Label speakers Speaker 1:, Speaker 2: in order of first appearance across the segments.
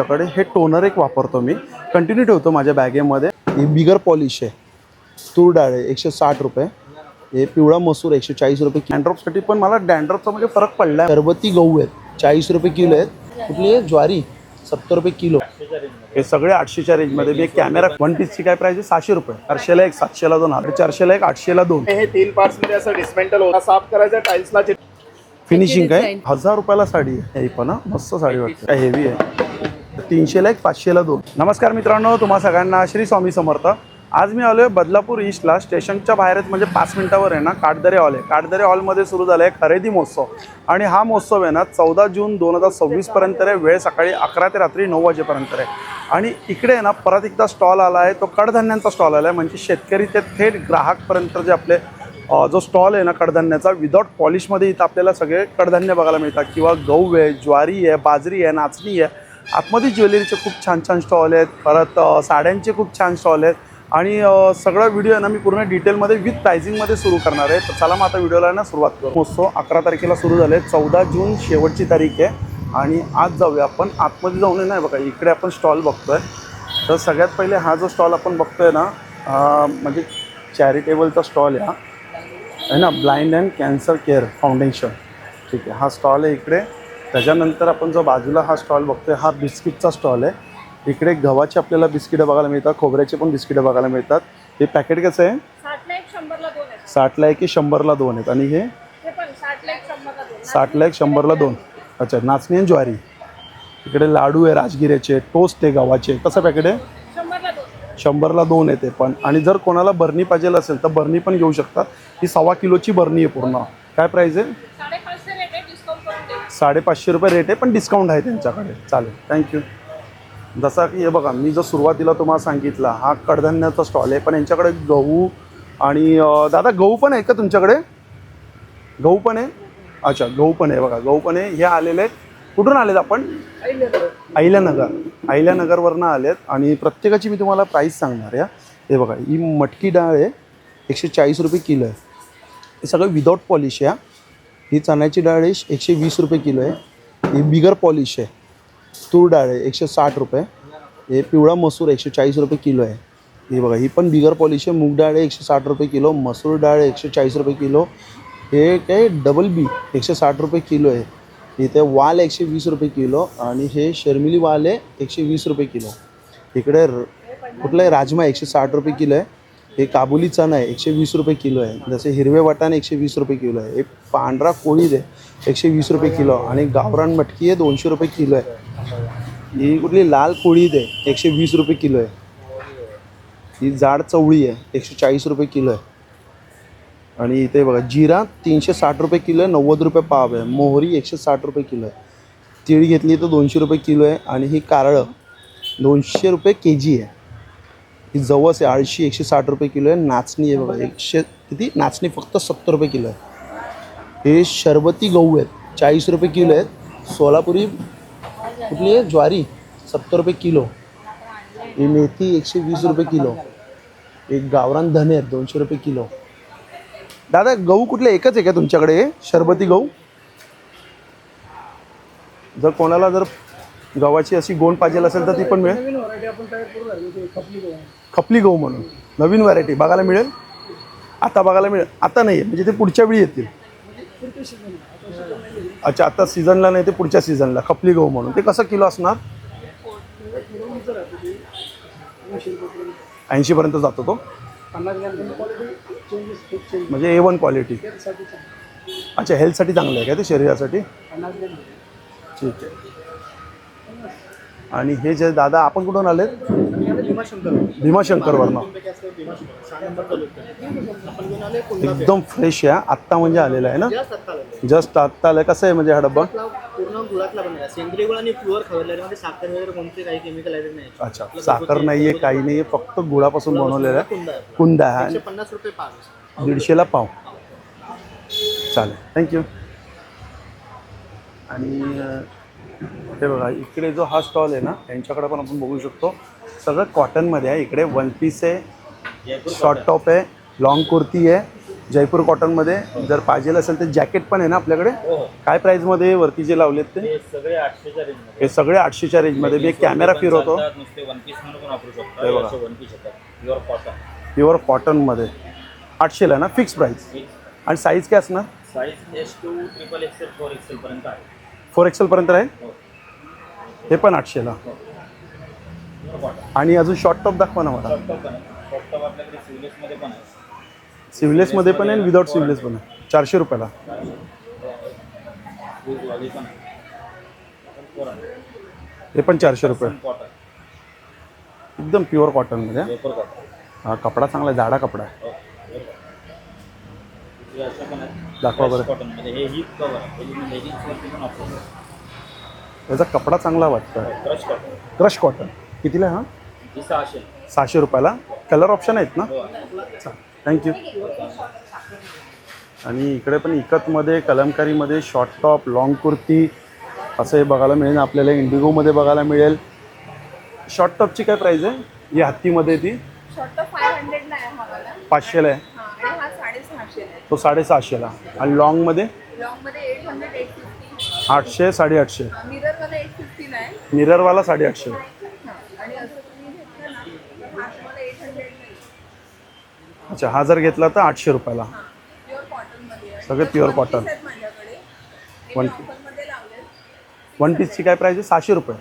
Speaker 1: त्याकडे हे टोनर एक वापरतो मी, कंटिन्यू ठेवतो माझ्या बॅगेमध्ये. ही बिगर पॉलिश आहे. तूर डाळ आहे 160 रुपये. हे पिवळा मसूर 140 रुपये. डॅन्ड्रफसाठी पण मला डॅन्ड्रफचा म्हणजे फरक पडला. शरबती गहू आहेत 40 रुपये किलो आहेत. कुठली आहे ज्वारी 70 रुपये किलो. हे सगळे 800च्या रेंजमध्ये. मी एक कॅमेरा 1 पीसची काय प्राइस आहे 600 रुपये. 400ला एक, 700ला 2, 400ला एक, 800ला 2.
Speaker 2: हे 3 पार्ट्समध्ये असं डिस्मेंटल होतं. साफ करायचं टाइल्सला.
Speaker 1: फिनिशिंग काय 1000 रुपयाला साडी आहे. हे पण मस्त साडी वाटते. काय हेवी आहे. 300ला एक, 500ला 2. नमस्कार मित्रांनो, तुम्हा सगळ्यांना श्री स्वामी समर्थ. आज मी आलो आहे बदलापूर ईस्टला. स्टेशनच्या बाहेरच म्हणजे 5 मिनिटावर आहे ना काटदरे हॉल आहे. काटदरे हॉलमध्ये सुरू झाला आहे खरेदी महोत्सव. आणि हा महोत्सव आहे ना 14 जून 2026 पर्यंत आहे. वेळ सकाळी 11 ते रात्री 9 वाजेपर्यंत आहे. आणि इकडे आहे ना परत एकदा स्टॉल आला आहे. तो कडधान्यांचा स्टॉल आला आहे. म्हणजे शेतकरी ते थेट ग्राहकपर्यंत जे आपले जो स्टॉल आहे ना कडधान्याचा विदाउट पॉलिशमध्ये इथं आपल्याला सगळे कडधान्य बघायला मिळतात. किंवा गहू आहे, ज्वारी आहे, बाजरी आहे, नाचणी आहे. आतमध्ये ज्वेलरीचे खूप छान छान स्टॉल आहेत. परत साड्यांचे खूप छान स्टॉल आहेत. आणि सगळा व्हिडिओ आहे ना मी पूर्ण डिटेलमध्ये विथ प्राइसिंगमध्ये सुरू करणार आहे. तर चला मग आता व्हिडिओला ना सुरुवात करू. महोत्सव 11 तारखेला सुरू झाले. 14 जून शेवटची तारीख आहे. आणि आज जाऊया आपण आतमध्ये जाऊन नाही बघा इकडे आपण स्टॉल बघतोय. तर सगळ्यात पहिले हा जो स्टॉल आपण बघतोय ना म्हणजे चॅरिटेबलचा स्टॉल आहे ना, blind and cancer care foundation. ठीक आहे, हा स्टॉल आहे इकडे. त्याच्यानंतर आपण जो बाजूला हा स्टॉल बघतोय हा बिस्किटचा स्टॉल आहे. इकडे गव्हाचे आपल्याला बिस्किटं बघायला मिळतात, खोबऱ्याचे पण बिस्किटं बघायला मिळतात. हे पॅकेट कसं आहे
Speaker 3: 60ला 1 100ला 2 आहेत.
Speaker 1: 60ला 1 100ला 2 आहेत. आणि हे
Speaker 3: पण 60ला 1 100ला 2.
Speaker 1: 60ला 1 100ला 2. अच्छा, नाचणी आणि ज्वारी. इकडे लाडू आहे राजगिऱ्याचे, टोस्ट आहे गव्हाचे. कसं पॅकेट आहे
Speaker 3: 100ला 2.
Speaker 1: 100ला 2 आहे ते पण. आणि जर कोणाला बरणी पाहिजे असेल तर बरणी पण घेऊ शकतात. ही 1.25 किलोची बरणी आहे पूर्ण. काय प्राईस आहे
Speaker 3: 550 रेट आहे, डिस्काउंट करून देऊ.
Speaker 1: 550 रुपये रेट आहे, पण डिस्काउंट आहे त्यांच्याकडे. चालेल, थँक्यू. जसा की हे बघा मी जो सुरुवातीला तुम्हाला सांगितला हा कडधान्याचा स्टॉल आहे. पण यांच्याकडे गहू आणि दादा गहू पण आहे का तुमच्याकडे? गहू पण आहे. अच्छा, गहू पण आहे बघा, गहू पण आहे. हे आलेले आहेत. कुठून आलेत आपण? अहिल्यानगरवरनं आलेत. आणि प्रत्येकाची मी तुम्हाला प्राईस सांगणार आहे. हे बघा ही मटकी डाळ आहे 140 रुपये किलो आहे. हे सगळं विदाउट पॉलिश आहे. ही चण्याची डाळ आहे 120 रुपये किलो आहे. ही बिगर पॉलिश आहे. तूर डाळ आहे 160 रुपये. हे पिवळा मसूर 140 रुपये किलो आहे. हे बघा ही पण बिगर पॉलिश आहे. मूग डाळ आहे 160 रुपये किलो. मसूर डाळ आहे 140 रुपये किलो. हे काय डबल बी 160 रुपये किलो आहे. इथे वाल 120 रुपये किलो. आणि हे शर्मिली वाल आहे 120 रुपये किलो. इकडे कुठलं आहे राजमा 160 रुपये किलो आहे. हे काबुली चणा आहे 120 रुपये किलो आहे. जसे हिरवे वाटाणे 120 रुपये किलो आहे. हे पांढरा कोळीद आहे 120 रुपये किलो. आणि गावरान मटकी आहे 200 रुपये किलो आहे. ही कुठली लाल कोळीद आहे 120 रुपये किलो आहे. ही जाड चवळी आहे 140 रुपये किलो आहे. आणि इथे बघा जिरा 360 रुपये किलो आहे, 90 रुपये पाव आहे. मोहरी 160 रुपये किलो आहे. तीळ घेतली तर 200 रुपये किलो आहे. आणि ही कारळं 200 रुपये के जी आहे. ही जवस आहे आळशी 160 रुपये किलो आहे. नाचणी आहे बघा किती नाचणी फक्त 70 रुपये किलो आहे. हे शरबती गहू आहेत 40 रुपये किलो आहेत. सोलापुरी कुठली आहे ज्वारी 70 रुपये किलो. ही मेथी 120 रुपये किलो. एक गावरान धने आहेत 200 रुपये किलो. दादा गहू कुठले एकच आहे का तुमच्याकडे शरबती गहू? जर कोणाला जर गव्हाची अशी गोंड पाहिजे असेल तर ती पण मिळेल. खपली गहू म्हणून नवीन व्हरायटी बघायला मिळेल. आता बघायला मिळेल. आता नाही आहे म्हणजे ते पुढच्या वेळी येतील. अच्छा, आता सीझनला नाही ते पुढच्या सीझनला खपली गहू म्हणून. ते कसं किलो असणार? 80 पर्यंत जातो तो. म्हणजे A1 क्वालिटी. अच्छा, हेल्थसाठी चांगलं आहे का ते शरीरासाठी? ठीक आहे. आणि हे जे दादा आपण कुठून आले? भीमाशंकरवरनं. एकदम फ्रेश आहे. आत्ता म्हणजे आलेला आहे ना, जस्ट आत्ता आलं. कसं आहे म्हणजे हा डब्बा?
Speaker 4: पूर्ण गुळातला बनला, सेंद्रिय गुळ आणि प्युअर खवरलेला, म्हणजे साखर वगैरे कोणते काही केमिकल ॲडेड नाही.
Speaker 1: अच्छा, साखर नाही आहे, काही नाही आहे, फक्त गुळापासून बनवलेला आहे. कुंदा आहे.
Speaker 4: 150 रुपये पाव.
Speaker 1: 150ला पाव. चालेल, थँक्यू. आणि हे बघा इकडे जो हा स्टॉल आहे ना यांच्याकडे पण आपण बघू शकतो. सगळं कॉटनमध्ये आहे. इकडे 1 पीस आहे, शॉर्ट टॉप आहे, लॉंग कुर्ती आहे. जयपूर कॉटनमध्ये जर पाहिजे असेल तर जॅकेट पण आहे ना आपल्याकडे.
Speaker 4: हो हो
Speaker 1: काय प्राईजमध्ये वरती जे लावलेत ते?
Speaker 4: हे सगळे 800च्या रेंजमध्ये.
Speaker 1: हे सगळे 800च्या रेंजमध्ये. मी एक कॅमेरा फिरवतो.
Speaker 4: नुसते वन पीस म्हणून पण वापरू शकतो.
Speaker 1: हे बघा.
Speaker 4: असे वन पीस येतात प्युअर कॉटन.
Speaker 1: प्युअर कॉटनमध्ये 800ला ना फिक्स प्राईस. आणि साईज काय असणार?
Speaker 4: Size S2 triple XL 4XL पर्यंत आहे.
Speaker 1: 4XL पर्यंत आहे.
Speaker 4: हो
Speaker 1: हे पण 800ला.
Speaker 4: Pure cotton.
Speaker 1: आणि अजून शॉर्ट टॉप दाखवा ना मला.
Speaker 4: शॉर्ट टॉप पण आहे. शॉर्ट टॉप आपल्याकडे सिवलेसमध्ये पण आहे.
Speaker 1: सिवलेसमध्ये पण आहे आणि विदाऊट सिवलेस पण आहे. 400 रुपयाला.
Speaker 4: वाली पण आहे.
Speaker 1: हे पण 400 रुपये.
Speaker 4: कॉटन.
Speaker 1: एकदम प्युअर कॉटनमध्ये.
Speaker 4: Paper cotton.
Speaker 1: हा कपडा चांगला आहे, जाडा कपडा आहे.
Speaker 4: हो हे असं पण आहे.
Speaker 1: दाखवा बरं.
Speaker 4: कॉटनमध्ये हे हिप कवर आहे. हे लेगिंग्सवरती पण वापरू शकतो.
Speaker 1: त्याचा कपडा चांगला वाटतो.
Speaker 4: Crush cotton.
Speaker 1: क्रश कॉटन कितीला आहे हा?
Speaker 4: ही 600.
Speaker 1: 600 रुपयाला. कलर ऑप्शन आहेत ना?
Speaker 4: हो.
Speaker 1: थँक्यू. आणि इकडे पण इकतमध्ये कलमकारीमध्ये शॉर्ट टॉप लॉंग कुर्ती असं हे बघायला मिळेल आपल्याला. इंडिगोमध्ये बघायला मिळेल. शॉर्ट टॉपची काय प्राईज आहे? ही हत्तीमध्ये ती
Speaker 3: शॉर्ट टॉप 500 आहे हा वाला.
Speaker 1: 500ला आहे.
Speaker 3: आणि हा 650 आहे.
Speaker 1: तो 650ला. आणि लॉंगमध्ये
Speaker 3: लॉंग मध्ये 800 850.
Speaker 1: 800 850.
Speaker 3: मिरर वाला 850 आहे.
Speaker 1: मिररवाला 850.
Speaker 3: आणि असं तुम्ही घेतलं ना हा तुम्हाला 800 नाही.
Speaker 1: अच्छा हा जर घेतला तर 800 रुपयाला.
Speaker 3: प्युअर कॉटन मध्ये.
Speaker 1: सगळे प्युअर कॉटन.
Speaker 3: माझ्याकडे
Speaker 1: वन
Speaker 3: ऑफरमध्ये लावले.
Speaker 1: वन पीसची काय प्राईज आहे? 600 रुपये.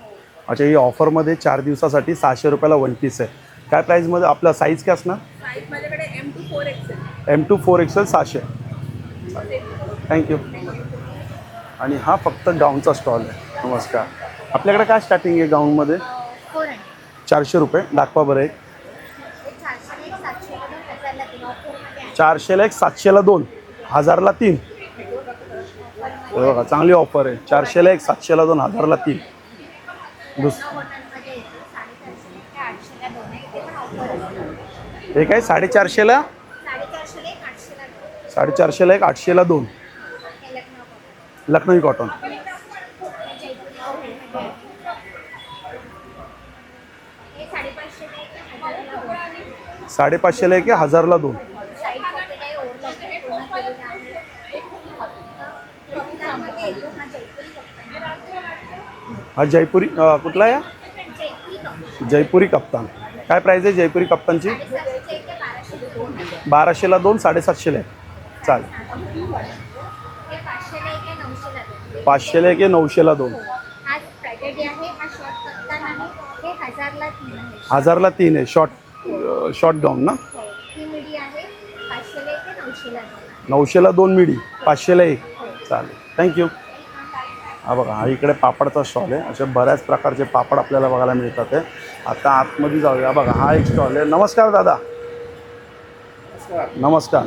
Speaker 1: अच्छा ही ऑफरमध्ये 4 दिवसासाठी 600 रुपयाला वन पीस आहे. काय प्राईजमध्ये आपला साईज काय असणार?
Speaker 3: साईज माझ्याकडे M2 4XL.
Speaker 1: M2 4XL 600. Thank you. आणि हा फक्त गाऊनचा स्टॉल आहे. नमस्कार. आपल्याकडे काय स्टार्टिंग आहे गाऊनमध्ये? 400 रुपये. दाखवा बरं एक. 400ला एक 700ला 2 1000ला 3. बघा चांगली ऑफर आहे. 400ला एक 700ला 2 1000ला 3. हे काय 450ला 450ला एक 800ला 2 लखनवी कॉटन. 550ला एक 1000ला 2. हा जयपुरी कुठला आहे? जयपुरी कप्तान. काय प्राईज आहे जयपुरी कप्तानची? 1200ला 2 750ला आहे. चालेल. 500ला एक 900ला 2. 1000ला 3 आहे. शॉर्ट गाऊन ना. 900ला 2 मिडी 500ला 1. चालेल. थँक्यू. हा बघा हा इकडे पापडचा स्टॉल आहे. अशा बऱ्याच प्रकारचे पापड आपल्याला बघायला मिळतात आहे. आता आतमध्ये जाऊया. बघा हा एक स्टॉल आहे. नमस्कार दादा. नमस्कार.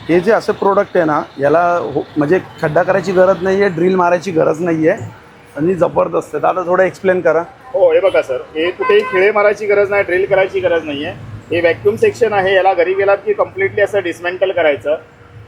Speaker 1: हे जे असे प्रोडक्ट आहे ना याला म्हणजे खड्डा करायची गरज नाही आहे, ड्रिल मारायची गरज नाही आहे आणि जबरदस्त आहे. दादा थोडं एक्सप्लेन करा.
Speaker 2: हो हे बघा सर, हे कुठेही खिळे मारायची गरज नाही, ड्रिल करायची गरज नाही आहे. हे व्हॅक्यूम सेक्शन आहे. याला घरी गेलात की कम्प्लिटली असं डिस्मेंटल करायचं.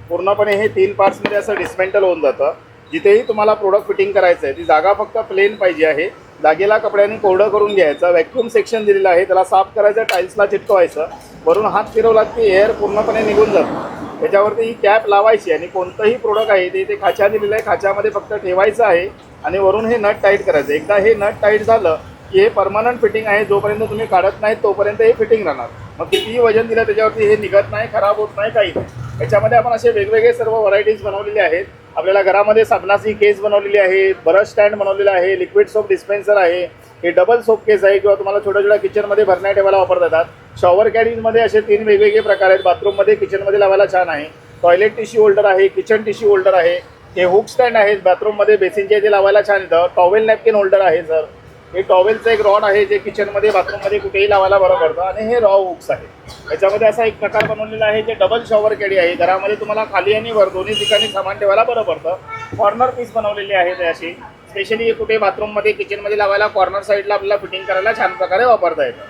Speaker 2: पूर्णपणे हे 3 पार्ट्समध्ये असं डिस्मेंटल होऊन जातं. जिथेही तुम्हाला प्रोडक्ट फिटिंग करायचं आहे ती जागा फक्त प्लेन पाहिजे आहे. जागेला कपड्यांनी कोरडं करून घ्यायचं. व्हॅक्यूम सेक्शन दिलेलं आहे, त्याला साफ करायचं, टाईल्सला चिटकवायचं. वरून हात फिरवलात की एअर पूर्णपणे निघून जातं. त्याच्यावरती ही कॅप लावायची आणि कोणतंही प्रोडक्ट आहे ते खाचा दिलेलं आहे, खाच्यामध्ये फक्त ठेवायचं आहे आणि वरून हे नट टाईट करायचं. एकदा हे नट टाईट झालं की हे परमनंट फिटिंग आहे. जोपर्यंत तुम्ही काढत नाही तोपर्यंत हे फिटिंग राहणार. मग कितीही वजन दिलं त्याच्यावरती हे निघत नाही, खराब होत नाही, काही नाही. याच्यामध्ये आपण असे वेगवेगळे सर्व व्हरायटीज बनवलेले आहेत. आपल्याला घरामध्ये साबणाची केस बनवलेली आहे, ब्रश स्टँड बनवलेला आहे, लिक्विड सोप डिस्पेन्सर आहे, हे डबल सोप केस आहे किंवा तुम्हाला छोट्या छोट्या किचनमध्ये भरण्या ठेवायला वापरता येतात. शॉवर कॅडीजमध्ये असे 3 वेगवेगळे प्रकार आहेत. बाथरूममध्ये किचनमध्ये लावायला छान आहे. टॉयलेट टिश्यू होल्डर आहे, किचन टिश्यू होल्डर आहे, हे हुक स्टँड आहेत. बाथरूममध्ये बेसिनचे ते लावायला छान येतं. टॉवेल नॅपकिन होल्डर आहे सर. हे टॉवेलचं एक रॉड आहे जे किचनमध्ये बाथरूममध्ये कुठेही लावायला बरं पडतं. आणि हे रॉ हुक्स आहे. याच्यामध्ये असा एक प्रकार बनवलेला आहे जे डबल शॉवर कॅडी आहे. घरामध्ये तुम्हाला खाली आणि वर दोन्ही ठिकाणी सामान ठेवायला बरं पडतं. कॉर्नर पीस बनवलेली आहे ते अशी स्पेशली कुठे बाथरूममध्ये किचनमध्ये लावायला कॉर्नर साईडला आपल्याला फिटिंग करायला छान प्रकारे वापरता येतं.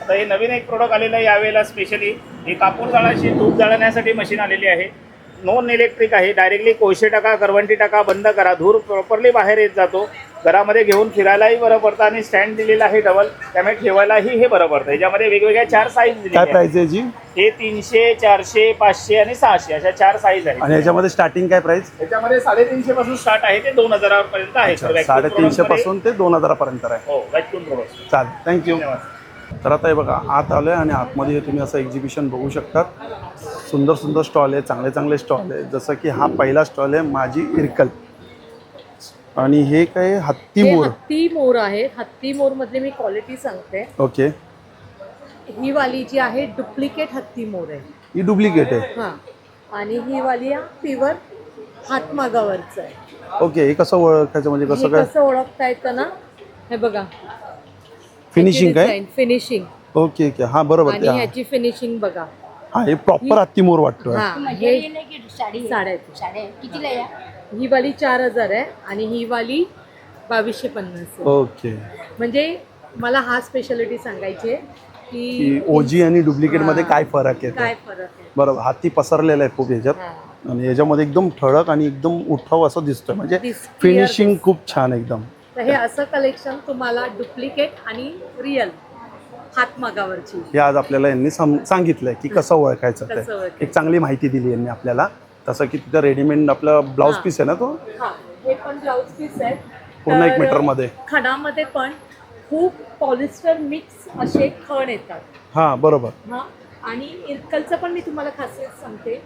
Speaker 2: आता हे नवीन एक प्रोडक्ट आलेलं आहे यावेळेला स्पेशली. हे कापूर जाळाशी दूध जाळण्यासाठी मशीन आलेली आहे. नॉन इलेक्ट्रिक आहे. डायरेक्टली कोळसे टाका, करवंटी टाका, बंद करा, धूर प्रॉपरली बाहेर येत जातो. घरामध्ये घेऊन फिरायलाही बरं पडतं आणि स्टँड दिलेला आहे डबल, त्यामुळे ठेवायलाही हे बरं पडतं. याच्यामध्ये वेगवेगळ्या 4 साईज दिलेल्या
Speaker 1: काय
Speaker 2: आहेत.
Speaker 1: प्राईज आहे जी?
Speaker 2: हे 300, 400, 500 आणि 600 अशा 4 साईज आहेत.
Speaker 1: आणि याच्यामध्ये स्टार्टिंग काय प्राइस?
Speaker 2: याच्यामध्ये 350 पासून स्टार्ट आहे ते 2000 पर्यंत आहे.
Speaker 1: अच्छा, 350 पासून ते 2000 पर्यंत आहे.
Speaker 2: हो, व्हॅक्यूम प्रोडक्ट.
Speaker 1: चालेल, थँक्यू.
Speaker 2: धन्यवाद.
Speaker 1: तर आता हे बघा, आत आलं आहे आणि आतमध्ये तुम्ही असं एक्झिबिशन बघू शकतात. सुंदर सुंदर स्टॉल आहे, चांगले चांगले स्टॉल आहे. जसं की हा पहिला स्टॉल आहे माझी इरकल, आणि हे काय हत्ती
Speaker 5: हे
Speaker 1: मोर.
Speaker 5: हत्ती मोर आहे. हत्ती मोर मधली मी क्वालिटी सांगते.
Speaker 1: ओके,
Speaker 5: ही वाली जी आहे डुप्लिकेट हत्ती मोर आहे.
Speaker 1: ही डुप्लिकेट आहे.
Speaker 5: हा, आणि ही वाली प्युअर हातमागावरचं आहे.
Speaker 1: ओके, हे कसं ओळखायचं म्हणजे कसं
Speaker 5: हे
Speaker 1: काय?
Speaker 5: कसं ओळखता येतं ना, हे बघा
Speaker 1: फिनिशिंग काय?
Speaker 5: फिनिशिंग.
Speaker 1: ओके ओके, हां बरोबर.
Speaker 5: आणि
Speaker 1: ते
Speaker 5: ह्याची फिनिशिंग बघा.
Speaker 1: हा, हे प्रॉपर हत्ती मोर वाटतोय.
Speaker 5: हा, हे साड्या आहेत.
Speaker 3: कितीला या?
Speaker 5: ही वाली 4000 आहे आणि ही वाली 2250 आहे.
Speaker 1: ओके,
Speaker 5: म्हणजे मला हा स्पेशालिटी सांगायची आहे
Speaker 1: की
Speaker 5: की
Speaker 1: ओजी आणि डुप्लिकेट मध्ये काय फरक आहे
Speaker 5: काय
Speaker 1: ते.
Speaker 5: फरक आहे.
Speaker 1: बरोबर, हाती पसरलेला आहे खूप याच्यात,
Speaker 5: हा.
Speaker 1: आणि याच्यामध्ये एकदम ठळक आणि एकदम उठाव असं दिसतोय. म्हणजे
Speaker 5: Clear
Speaker 1: फिनिशिंग
Speaker 5: दिसतं.
Speaker 1: खूप छान एकदम.
Speaker 5: तर हे असं कलेक्शन तुम्हाला डुप्लिकेट आणि रिअल हातमागावरची.
Speaker 1: हे आज आपल्याला यांनी सांगितलंय की कसं ओळखायचं
Speaker 5: कसं
Speaker 1: ते.
Speaker 5: ओळखायचं.
Speaker 1: एक चांगली माहिती दिली यांनी आपल्याला. तसं की तिथं रेडीमेड आपलं ब्लाऊज
Speaker 5: हा.
Speaker 1: पीस आहे ना तो,
Speaker 5: हा, हे पण ब्लाउज पीस आहे.
Speaker 1: पूर्ण 1
Speaker 5: तर
Speaker 1: मीटरमध्ये.
Speaker 5: खणामध्ये पण खूप पॉलिस्टर मिक्स असे खण येतात.
Speaker 1: हां बरोबर.
Speaker 5: हा, आणि इरकलचं पण मी तुम्हाला खासियत सांगते.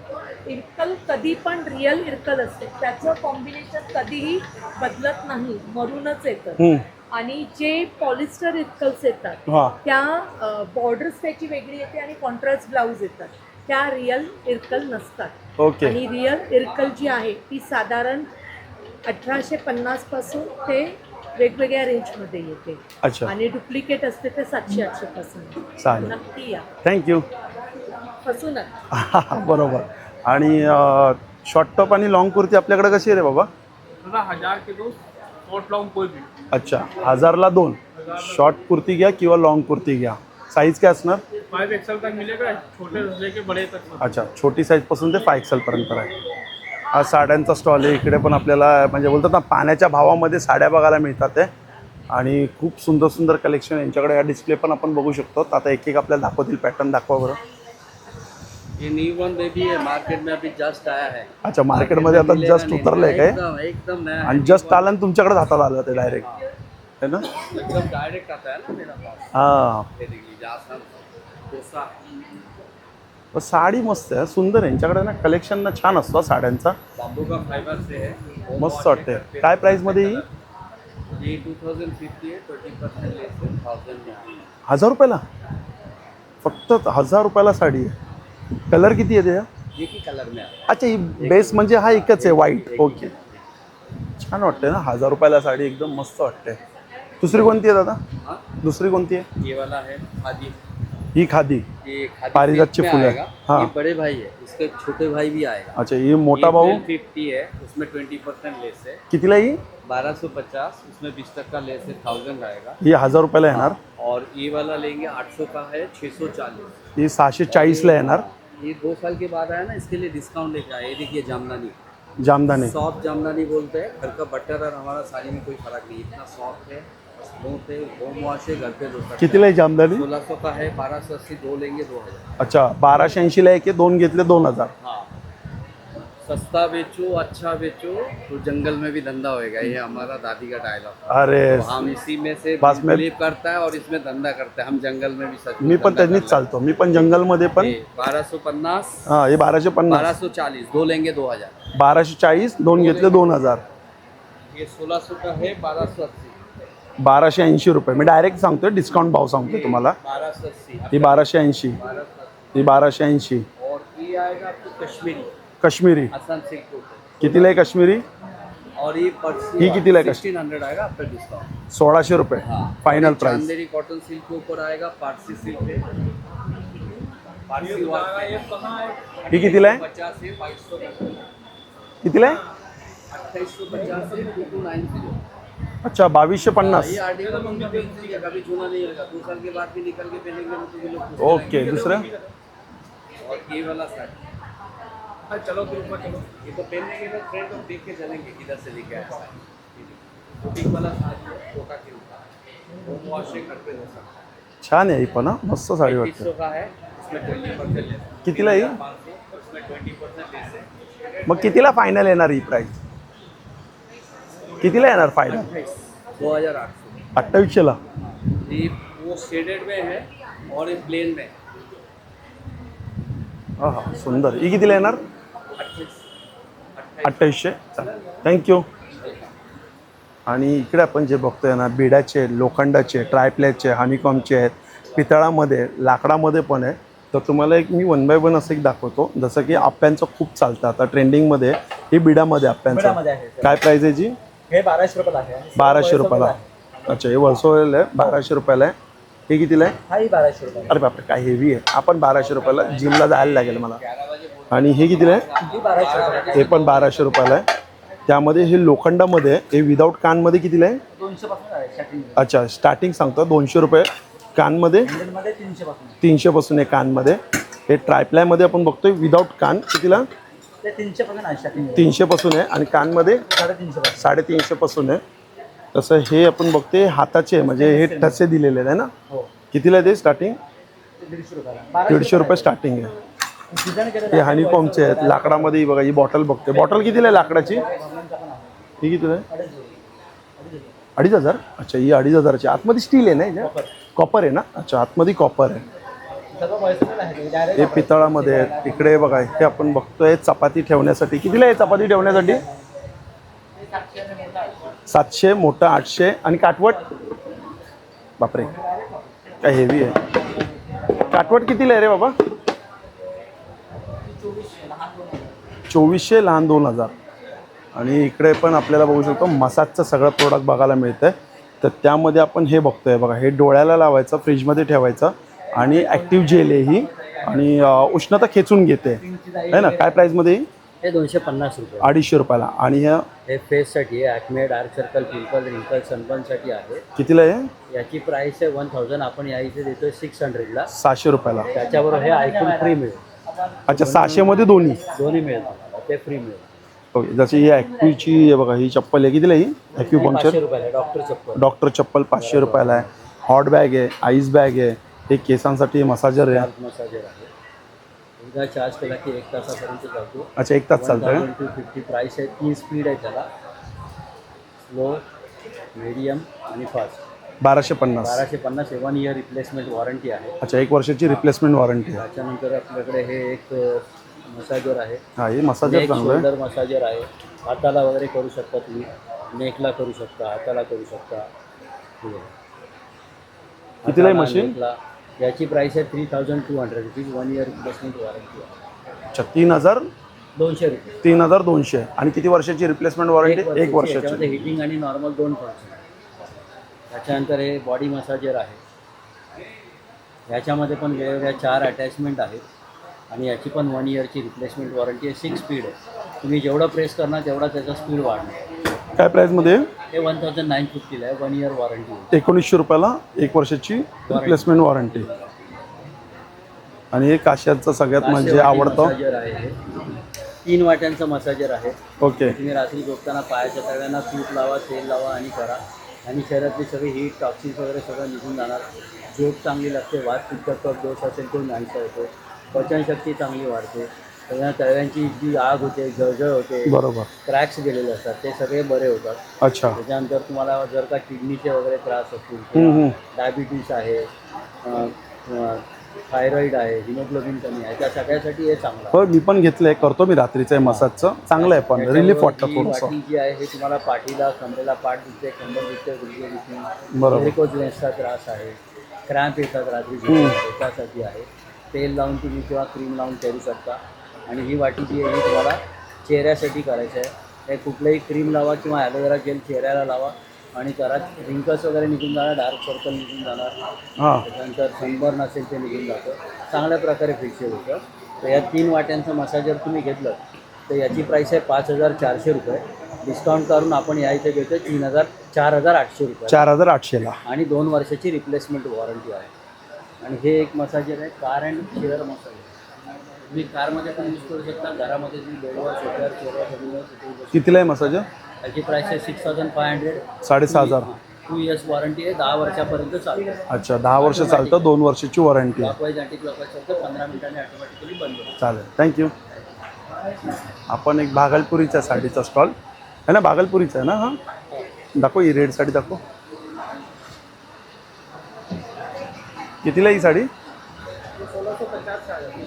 Speaker 5: इरकल कधी पण रिअल इरकल असते, त्याचं कॉम्बिनेशन कधीही बदलत नाही, मरूनच येतं. आणि जे पॉलिस्टर इरकल्स येतात
Speaker 1: हां
Speaker 5: त्या बॉर्डर्स त्याची वेगळी येते आणि कॉन्ट्रास्ट ब्लाऊज येतात, त्या रिअल इरकल नसतात.
Speaker 1: ओके.
Speaker 5: आणि रिअल इरकल जी आहे ती साधारण 1850 पासून ते वेगवेगळ्या रेंजमध्ये येते.
Speaker 1: अच्छा,
Speaker 5: आणि डुप्लिकेट असते ते 700-800 पासून.
Speaker 1: चालेल,
Speaker 5: नक्की या,
Speaker 1: थँक्यू.
Speaker 5: फसू नका.
Speaker 1: बरोबर. आणि शॉर्ट टॉप आणि लॉंग कुर्ती आपल्याकडे कशी आहे रे बाबा?
Speaker 6: 1000 के दो शॉर्ट लॉन्ग कोई भी।
Speaker 1: अच्छा, 1000ला 2 शॉर्ट कुर्ती घ्या किंवा लॉंग कुर्ती घ्या. साईज काय असणार?
Speaker 6: 5 एक्सएल तक मिलेगा, छोटे से लेके बड़े तक।
Speaker 1: अच्छा, छोटी साईजपासून ते 5 XL पर्यंत आहे. हा साड्यांचा स्टॉल आहे. इकडे पण आपल्याला म्हणजे बोलतात ना, पाण्याच्या भावामध्ये साड्या बघायला मिळतात आहे. आणि खूप सुंदर सुंदर कलेक्शन यांच्याकडे. या डिस्प्ले पण आपण बघू शकतो. आता एक एक आपल्याला दाखवतील. पॅटर्न दाखवा बरं.
Speaker 7: ये न्यू वन बेबी है, मार्केट में अभी जस्ट आया है।
Speaker 1: अच्छा, मार्केटमध्ये आता जस्ट उतरलंय काय?
Speaker 7: एकदम नया
Speaker 1: आणि जस्ट आलं आणि तुमच्याकडे हातात आलं ते डायरेक्ट, है ना?
Speaker 7: एकदम डायरेक्ट आता है ना मेरा पास।
Speaker 1: हां,
Speaker 7: ये देखिए आसान कोसा
Speaker 1: साडी मस्त आहे, सुंदर आहे. यांच्याकडे ना कलेक्शन ना छान असतो साड्यांचा.
Speaker 7: बाम्बू का फाइबर से है,
Speaker 1: मस्त वाटते. काय प्राईसमध्ये ही?
Speaker 7: ये 2050 है, 20% लेस है, 1000 में है।
Speaker 1: 1000 रुपयाला? फक्त 1000 रुपयाला साडी आहे. कलर किती आहे त्याच्या?
Speaker 7: एक ही कलर में है।
Speaker 1: अच्छा, ही बेस म्हणजे हा एकच आहे, व्हाईट. ओके, छान वाटते ना. 1000 रुपयाला साडी एकदम मस्त वाटते. दुसरी कोणती आहे दादा?
Speaker 7: हाँ,
Speaker 1: दुसरी कोणती आहे?
Speaker 7: ये वाला है खादी।
Speaker 1: ही खादी.
Speaker 7: ये खादी
Speaker 1: पारिजातची
Speaker 7: में
Speaker 1: फुलं.
Speaker 7: आएगा।
Speaker 1: हाँ।
Speaker 7: ये बड़े भाई है, इसके छोटे भाई भी आएगा।
Speaker 1: अच्छा, ही मोठा भाऊ
Speaker 7: 50 है, उसमें 20% लेस है।
Speaker 1: कितीला ही?
Speaker 7: 1250, उसमें 20% लेस है, 1000 आएगा।
Speaker 1: ही 1000 रुपयाला येणार.
Speaker 7: और ये वाला लेंगे 800 का है, 640।
Speaker 1: ही 640ला येणार.
Speaker 7: ये 2 साल के बाद आया ना, इसके लिए डिस्काउंट लेके आया। ये देखिए जामदानी,
Speaker 1: जामदानी.
Speaker 7: सॉफ्ट जामदानी बोलते हैं। घर का बटर और हमारा साड़ी में कोई फर्क नहीं, इतना सॉफ्ट है। स्मूथ है, होम वॉश है, घर पे धो सकते हैं।
Speaker 1: कितीला आहे जामदानी?
Speaker 7: 1600 का है, 1280, 2 लेंगे 2000।
Speaker 1: अच्छा, 1280ला एक आहे, 2 घेतले 2000.
Speaker 7: हाँ, सस्ता बेचो अच्छा बेचो तो जंगल में भी धंधा होएगा, ये हमारा दादी का डायलॉग।
Speaker 1: अरे,
Speaker 7: तो हम इसी में से
Speaker 1: बस मैं-
Speaker 7: बिलीव करता है और इसमें धंधा करते हैं। हम जंगल में भी सच
Speaker 1: मी पण त्यांनीच चालतो. मी पण जंगलमध्ये पण.
Speaker 7: 1250,
Speaker 1: हां, हे 1250.
Speaker 7: 1240, 2 लेंगे 2000।
Speaker 1: 1240, 2 घेतले 2000.
Speaker 7: ये 1600 का है, 1280।
Speaker 1: 1280 रुपये. मी डायरेक्ट सांगतोय, डिस्काउंट भाव सांगतोय तुम्हाला.
Speaker 7: 1280।
Speaker 1: ही 1280,
Speaker 7: 1280।
Speaker 1: ही 1280.
Speaker 7: और ये आएगा आपको कश्मीरी,
Speaker 1: काश्मीरी
Speaker 7: आसान सिल्क कोट।
Speaker 1: कितीला आहे काश्मीरी?
Speaker 7: और ये पर्सी
Speaker 1: ये कितीला है?
Speaker 7: 1600 आएगा आफ्टर डिस्काउंट।
Speaker 1: 1600 रुपये final price.
Speaker 7: Chanderi cotton silk के ऊपर आएगा, पारसी सिल्क है, पारसी वर्क
Speaker 1: ही कितीला आहे?
Speaker 7: 50 है, 2200
Speaker 1: कितीला आहे?
Speaker 7: 2850 है, 2290।
Speaker 1: अच्छा, 2250.
Speaker 7: ये आर्टिकल में भी कभी छूना नहीं होगा, 2 साल के बाद भी निकल के पहनेंगे तो भी लोग खुश
Speaker 1: ओके,
Speaker 7: रहेंगे।
Speaker 1: दुसरं?
Speaker 7: और ये वाला सेट,
Speaker 6: चलो ग्रुप में चलो।
Speaker 7: ये तो पहनने के बाद फ्रेंड लोग देख के चलेंगे किधर से लेके आया है। बुटीक वाला साड़ी है, कोटा के ऊपर, होम वॉश से घर पे धो सकता है।
Speaker 1: छान आहे ही पण. हां, मस्त साडी वाटते.
Speaker 7: 3500 का है, उसमें 20% लेस है।
Speaker 1: कितीला येईल
Speaker 7: 500 उसमें 20% लेस है।
Speaker 1: मग कितीला फायनल येणार ही प्राईस कितीला येणार फायनल
Speaker 7: 2800
Speaker 1: 2800ला
Speaker 7: ये वो शेडेड में है और ये प्लेन में है।
Speaker 1: हां हां सुंदर ही कितीला येणार 2800 चालेल थँक्यू. आणि इकडे आपण जे बघतोय ना बिडाचे लोखंडाचे ट्रायप्लेटचे हनीकॉमचे आहेत पितळामध्ये लाकडामध्ये पण आहे. तर तुम्हाला एक मी 1 बाय 1 असं एक दाखवतो. जसं की आप्यांचं खूप चालतं आता ट्रेंडिंगमध्ये ही बिडामध्ये आप्यांचं
Speaker 4: बिडामध्ये आहे सर.
Speaker 1: काय प्राईस आहे जी
Speaker 4: हे 1200 रुपयाला आहे आणि
Speaker 1: 1200
Speaker 4: वळसवलेलं
Speaker 1: रुपयाला.
Speaker 4: आहे.
Speaker 1: अच्छा हे वर्सोलेलं आहे 1200 रुपयाला आहे. हे कितीला आहे
Speaker 4: हाही 1200 रुपये
Speaker 1: अरे बापरे काय हेवी आहे. आपण 1200 रुपयाला जिमला जायला लागेल मला. आणि हे कितीला आहे
Speaker 4: ही 1200 रुपये
Speaker 1: हे पण 1200 रुपयाला आहे. त्यामध्ये हे लोखंडामध्ये हे विदाऊट कानमध्ये कितीला आहे
Speaker 4: 200 पासून आहे स्टार्टिंग.
Speaker 1: अच्छा स्टार्टिंग सांगतो 200 रुपये कानमध्ये
Speaker 4: मध्ये 300 पासून
Speaker 1: 300 पासून आहे कानमध्ये. हे ट्रायप्लायमध्ये आपण बघतोय विदाऊट कान कितीला
Speaker 4: ते 300 पासून आहे स्टार्टिंग.
Speaker 1: 300 पासून आहे आणि कानमध्ये
Speaker 4: 350 पासून.
Speaker 1: 350 पासून आहे. तसं हे आपण बघतोय हाताचे म्हणजे हे ठसे दिलेले आहे ना
Speaker 4: हो
Speaker 1: कितीला आहे ते स्टार्टिंग
Speaker 4: ते 150 रुपयाला.
Speaker 1: 150 रुपये स्टार्टिंग आहे.
Speaker 4: डिझाईन केलेलं
Speaker 1: हे हनीकॉमचे आहेत लाकडामध्ये बघा ही बॉटल बघते बॉटल कितीला आहे लाकडाची ही कितीला आहे 2500. अच्छा ही 2500ची आतमध्ये स्टील आहे ना याच्या कॉपर आहे ना. अच्छा आतमध्ये कॉपर आहे.
Speaker 4: सर्व वळसवलेलं आहे ते डायरेक्ट.
Speaker 1: हे पितळामध्ये आहेत. इकडे बघा हे आपण बघतोय चपाती ठेवण्यासाठी कितीला आहे चपाती ठेवण्यासाठी 700 मोठं 800 आणि काटवट बापरे काय हेवी आहे. काटवट कितीला आहे रे बाबा 2400 लहान 2000. आणि इकडे पण आपल्याला बघू शकतो मसाजचं सगळं प्रोडक्ट बघायला मिळतं आहे. तर त्यामध्ये आपण हे बघतोय बघा हे डोळ्याला लावायचं फ्रीजमध्ये ठेवायचं आणि ॲक्टिव्ह जेल आहे ही आणि उष्णता खेचून घेते आहे ना. काय प्राईजमध्ये
Speaker 8: हे 250 रुपये
Speaker 1: 250 रुपयाला. आणि ह्या
Speaker 8: हे फेससाठी आहे ॲक्मे डार्क सर्कल पिंपल रिंकल सनबर्नसाठी आहे.
Speaker 1: कितीला आहे
Speaker 8: याची प्राईस आहे 1000. आपण या इथे देतोय 600ला.
Speaker 1: 700 रुपयाला.
Speaker 8: त्याच्याबरोबर हे आयफोन फ्री मिळेल.
Speaker 1: अच्छा 600मध्ये दोन्ही
Speaker 8: दोन्ही मिळेल तुम्हाला ते फ्री मिळेल.
Speaker 1: ओके. जशी ही ॲक्टिव्हची आहे बघा ही चप्पल आहे कितीला ही ॲक्टिव्ह
Speaker 8: 500
Speaker 1: पंक्चर
Speaker 8: रुपयाला डॉक्टर चप्पल.
Speaker 1: डॉक्टर चप्पल 500 रुपयाला आहे. हॉट बॅग आहे आईस बॅग आहे. हे केसांसाठी मसाजर आहे.
Speaker 8: स्काल्प मसाजर आहे. एकदा चार्ज केला की 1 तासापर्यंत जातो.
Speaker 1: अच्छा 1 तास चालतं का
Speaker 8: 1250 प्राईस आहे. 3 स्पीड आहे त्याला स्लो मीडियम आणि फास्ट.
Speaker 1: 1250.
Speaker 8: 1250 1 इयर रिप्लेसमेंट वॉरंटी आहे.
Speaker 1: अच्छा 1 वर्षाची रिप्लेसमेंट वॉरंटी आहे.
Speaker 8: त्याच्यानंतर आपल्याकडे हे एक मसाजर आहे.
Speaker 1: हा हे मसाजर
Speaker 8: नेक
Speaker 1: चांगलं आहे.
Speaker 8: शोल्डर मसाजर आहे. हाताला वगैरे करू शकता तुम्ही. नेकला करू शकता हाताला करू शकता. हे आहे.
Speaker 1: कितीला आहे
Speaker 8: हाताला,
Speaker 1: मशीन
Speaker 8: नेकला. याची प्राईस आहे 3200 रुपीज. 1 इयर रिप्लेसमेंट वॉरंटी आहे.
Speaker 1: अच्छा 3200
Speaker 8: 200 रुपये.
Speaker 1: 3200 आणि किती वर्षाची रिप्लेसमेंट वॉरंटी 1 वर्षाची.
Speaker 8: याच्यामध्ये हिटिंग आणि नॉर्मल 2 फंक्शन आहे. त्याच्यानंतर हे बॉडी मसाजर आहे. याच्यामध्ये पण वेगवेगळ्या 4 अटॅचमेंट आहेत आणि याची पण 1 इयरची रिप्लेसमेंट वॉरंटी आहे. 6 स्पीड आहे. तुम्ही जेवढं प्रेस करणार तेवढा त्याचा स्पीड वाढणार.
Speaker 1: काय प्राईजमध्ये
Speaker 8: हे 1950 आहे. 1 इयर वॉरंटी आहे.
Speaker 1: 1900 रुपयाला 1 वर्षाची रिप्लेसमेंट वॉरंटी. आणि हे काश्याचं सगळ्यात म्हणजे आवडतं.
Speaker 8: मसाजर आहे. हे 3 वाट्यांचं मसाजर आहे.
Speaker 1: ओके.
Speaker 8: तुम्ही रात्री झोपताना पायाच्या तळव्यांना तूप लावा तेल लावा आणि करा आणि शरीरातली सगळी हीट टॉक्सिन्स वगैरे सगळं निघून जाणार. झोप चांगली लागते. वात पित्त कफ दोष असेल तो नाहीसा होतो. पचनशक्ती चांगली वाढते. त्याच्या तळव्यांची जी आग होते जळजळ होते
Speaker 1: बरोबर.
Speaker 8: क्रॅक्स गेलेले असतात ते सगळे बरे होतात.
Speaker 1: अच्छा
Speaker 8: त्याच्यानंतर तुम्हाला जर का किडनीचे वगैरे त्रास असतील डायबिटीस आहे थायरॉईड आहे हिमोग्लोबिन कमी आहे त्या सगळ्यासाठी हे चांगलं आहे.
Speaker 1: हो मी पण घेतलंय करतो मी रात्रीचं आहे मसाजचं चांगलं आहे पण रिलीफ वाटतं
Speaker 8: ही
Speaker 1: थोडंसं.
Speaker 8: वाटी जी आहे हे तुम्हाला पाठीला कमरेला पाठ दुखते कंबर दुखते गुडघे
Speaker 1: बरोबर.
Speaker 8: दुखते व्हेरिकोज वेन्सचा त्रास आहे क्रॅम्प येतात रात्री झोपताना, त्यासाठी आहे. तेल लावून तुम्ही किंवा क्रीम लावून करू शकता. आणि ही वाटी जी आहे ही तुम्हाला चेहऱ्यासाठी करायचं आहे. हे कुठलंही क्रीम लावा किंवा ॲलोवेरा जेल चेहऱ्याला लावा आणि करा. रिंकल्स वगैरे निघून जाणार डार्क सर्कल निघून जाणार.
Speaker 1: हां
Speaker 8: त्याच्यानंतर सनबर्न असेल ते निघून जातं. चांगल्या प्रकारे फेशियल होतं. तर या 3 वाट्यांचं मसाजर तुम्ही घेतलं तर याची प्राईस आहे 5400 रुपये. डिस्काउंट करून आपण या इथे घेतो 4800 रुपये
Speaker 1: 4800ला.
Speaker 8: आणि 2 वर्षाची रिप्लेसमेंट वॉरंटी आहे. आणि हे एक मसाजर आहे कार अँड चेअर मसाजर. तुम्ही कारमध्ये पण यूज करू शकता. घरामध्ये तुम्ही बेडवर सोफ्यावर चेअरवर जमिनीवर कुठेही बसू.
Speaker 1: कितीला आहे मसाजर
Speaker 8: त्याची प्राईस आहे 6500.
Speaker 1: 6500.
Speaker 8: 2 इयर्स वॉरंटी आहे, 10 वर्षापर्यंत चालतं.
Speaker 1: अच्छा 10 वर्ष चालतं, 2 वर्षाची वॉरंटी आहे.
Speaker 8: क्लॉकवाईज अँटी क्लॉकवाईज चालतं, 15 मिनिटांनी ऑटोमॅटिकली बंद होतं.
Speaker 1: चालेल, थँक्यू. आपण एक भागलपुरीचा साडीचा स्टॉल आहे ना, भागलपुरीचा आहे ना. हां दाखव, ही रेड साडी दाखव. कितीला ही साडी?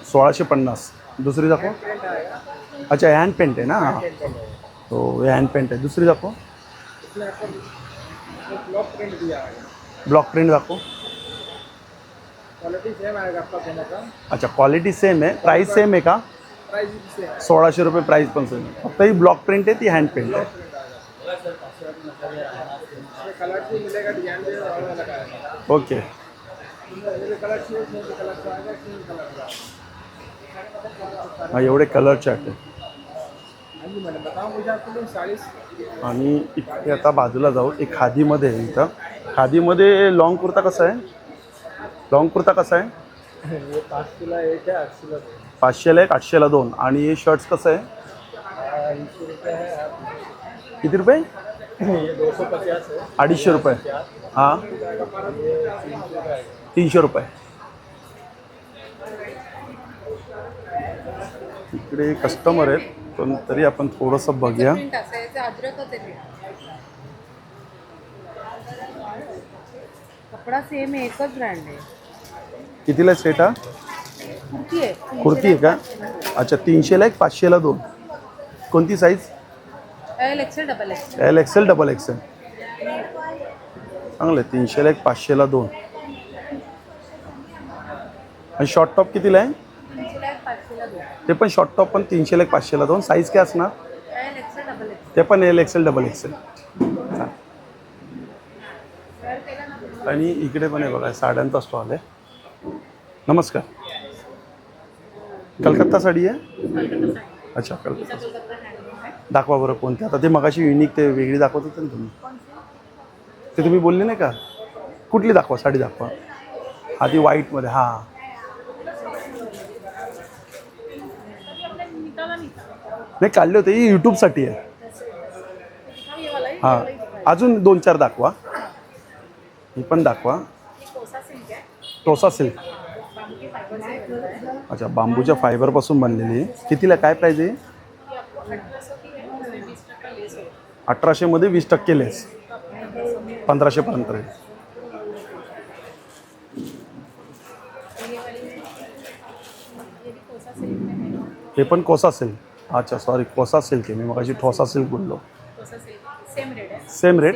Speaker 1: 1650. दुसरी दाखव. अच्छा हँड पेंट आहे ना. हो हे हँड पेंट आहे. दुसरी दाखव. ब्लॉक प्रिंट दाखव. अच्छा क्वालिटी सेम आहे, प्राइस सेम आहे का? 1600 रुपये प्राइस पण सेम आहे. फक्त ही ब्लॉक प्रिंट आहे, ती हँड पेंट आहे. ओके. हा एवढे कलर चार्ट आहे. आणि इथे आता बाजूला जाऊ. एक खादीमध्ये आहे इथं. खादीमध्ये लॉंग कुर्ता कसा आहे? लॉंग कुर्ता कसा आहे?
Speaker 4: 500ला 1 आहे, 800ला 2.
Speaker 1: 500ला 1, 800ला 2. आणि हे शर्ट्स कसं आहे?
Speaker 4: 200 रुपये आहे.
Speaker 1: किती रुपये?
Speaker 4: ये 250 है.
Speaker 1: 250 रुपये. हां 300 रुपये. इकडे कस्टमर आहेत, पण तरी आपण थोडंसं बघूया.
Speaker 5: अद्रकच आहे. कपडा सेम आहे, एकच ब्रँड आहे.
Speaker 1: कितीला सेट हा?
Speaker 5: कुर्ती आहे.
Speaker 1: कुर्ती आहे का? अच्छा 300ला 1, 500ला 2. कोणती size?
Speaker 5: L XL double XL.
Speaker 1: L XL double XL. चांगलं आहे. 300ला 1, 500ला 2. आणि शॉर्ट टॉप कितीला आहे?
Speaker 5: 300ला 1, 500ला 2.
Speaker 1: ते पण शॉर्ट टॉप पण 300ला 1, 500ला 2. साईज काय असणार?
Speaker 5: L XL double XL.
Speaker 1: ते पण एल एक्सेल डबल एक्सेल. आणि इकडे पण आहे बघा, साड्यांचा स्टॉल आहे. नमस्कार. कलकत्ता साडी आहे? अच्छा कलकत्ता. दाखवा बरं कोणती. आता ते मगाशी युनिक ते वेगळी दाखवत होते ना तुम्ही, ते तुम्ही बोलले नाही का? कुठली दाखवा, साडी दाखवा. हा ती व्हाईटमध्ये. हां नाही काढले होते, ही यूट्यूबसाठी आहे. हां अजून 2-4 दाखवा. ही पण दाखवा. टोसा सिल्क. अच्छा बांबूच्या फायबरपासून बनलेली आहे. कितीला काय प्राईज आहे? 1800 मध्ये 20% लेस. 1500 पर्यंत आहे. हे पण कोसा सिल्क. अच्छा सॉरी कोसा सिल्क आहे, मी मगाशी ठोसा सिल्क बोललो. Same rate.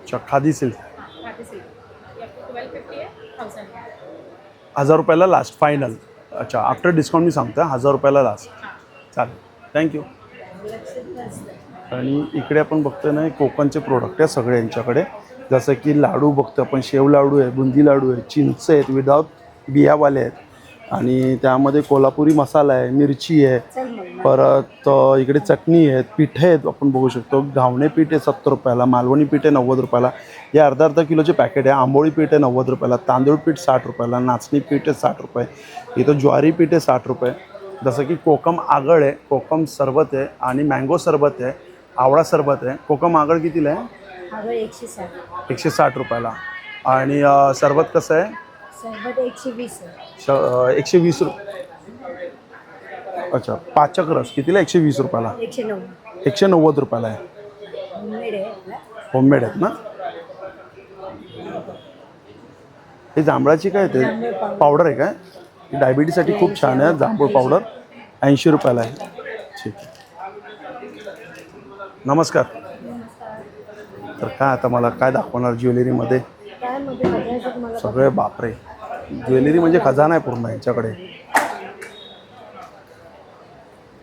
Speaker 1: अच्छा खादी सिल्क. 1000 रुपयाला लास्ट फायनल. अच्छा आफ्टर डिस्काउंट मी सांगतो 1000 रुपयाला लास्ट. चालेल, थँक्यू. आणि इकडे आपण बघतोय ना कोकणचे प्रोडक्ट आहे सगळे यांच्याकडे. जसं की लाडू बघतो आपण, शेव लाडू आहे, बुंदी लाडू आहे, चिंच आहेत विदाउट बियावाले आहेत, आणि त्यामध्ये कोल्हापुरी मसाला आहे, मिरची आहे, परत इकडे चटणी आहेत, पिठे आहेत आपण बघू शकतो. घावणे पीठ आहे 70 रुपयाला, मालवणी पीठ आहे 90 रुपयाला, हे अर्धा किलोचे पॅकेट आहे. आंबोळी पीठ आहे 90 रुपयाला, तांदूळ पीठ 60 रुपयाला, नाचणी पीठ आहे 60 रुपये, इथं ज्वारी पीठ आहे 60 रुपये. जसं की कोकम आगळ आहे, कोकम सरबत आहे, आणि मँगो सरबत आहे, आवळा सरबत आहे. कोकम आगळ कितीला आहे? 160 रुपयाला. आणि सरबत कसं आहे?
Speaker 3: सरबत 120
Speaker 1: 120 रुपये. अच्छा पाचक रस कितीला? 120 रुपयाला. 190 रुपयाला आहे. होममेड आहेत ना. हे जांभळाची काय ते पावडर आहे काय? ही डायबिटीसाठी खूप छान आहे. जांभूळ पावडर 80 रुपयाला आहे. ठीक आहे. नमस्कार. तर काय आता मला काय दाखवणार ज्वेलरीमध्ये? सगळे बापरे, ज्वेलरी म्हणजे खजाना आहे पूर्ण यांच्याकडे.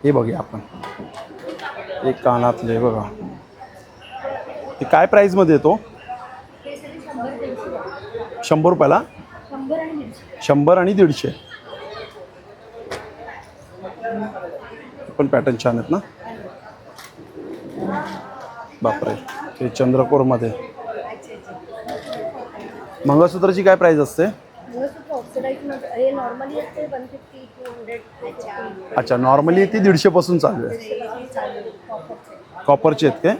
Speaker 1: हे बघूया आपण. एक कानातले बघा, हे काय प्राईजमध्ये येतो? 100 रुपयाला. 100 आणि 150. पण पॅटर्न छान आहेत ना. बापरे, ते चंद्रकोरमध्ये. मंगळसूत्राची काय प्राईज असते?
Speaker 3: प्राईसमध्ये हे नॉर्मली असते 150 200
Speaker 1: अच्छा, नॉर्मली ती 150 पासून चालू आहे. कॉपरचे आहेत काय?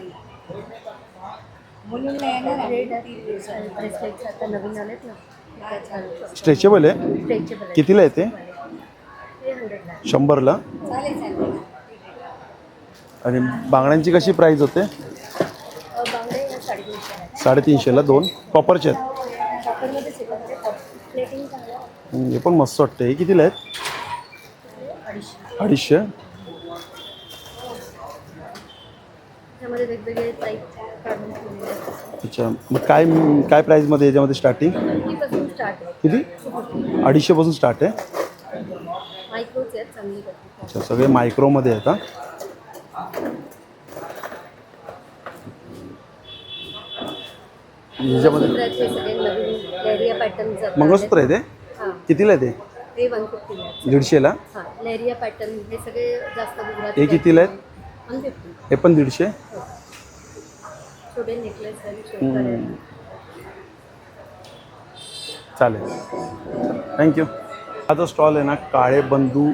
Speaker 3: ब्रेसलेट्स आता नवीन आलेत ना.
Speaker 1: स्ट्रेचेबल आहे.
Speaker 3: स्ट्रेचेबल
Speaker 1: कितीला आहे ते? 100ला.
Speaker 3: चालेल.
Speaker 1: आणि बांगड्यांची कशी प्राईस होते?
Speaker 3: बांगडे 350
Speaker 1: 350ला 2 कॉपरचे आहेत.
Speaker 3: कॉपरमध्ये प्लेटिंग चांगलं
Speaker 1: हे पण मस्त वाटतं. हे कितीला आहेत? 250.
Speaker 3: त्यामध्ये वेगवेगळे टाईप काढून ठेवलेले आहेत.
Speaker 1: अच्छा, मग काय काय प्राईजमध्ये याच्यामध्ये स्टार्टिंग?
Speaker 3: कितीपासून स्टार्ट आहे?
Speaker 1: किती? 250 पासून स्टार्ट आहे.
Speaker 3: मायक्रोच आहेत चांगली करते.
Speaker 1: अच्छा, सगळे मायक्रोमध्ये आहेत. याच्यामध्ये
Speaker 3: मंगळसूत्राचे सगळे नवीन लेरिया पॅटर्न
Speaker 1: मंगळसूत्र आहे ते?
Speaker 3: हां
Speaker 1: कितीला आहे ते?
Speaker 3: ते 150 आहेत.
Speaker 1: 150ला.
Speaker 3: हां लेरिया पॅटर्न हे सगळे जास्त गुजराती
Speaker 1: हे कितीला आहेत?
Speaker 3: 150.
Speaker 1: हे पण 150.
Speaker 3: छोटे नेकलेस आहेत छोटे आहेत.
Speaker 1: चालेल, थँक्यू. हा जो स्टॉल आहे ना, काळे बंधू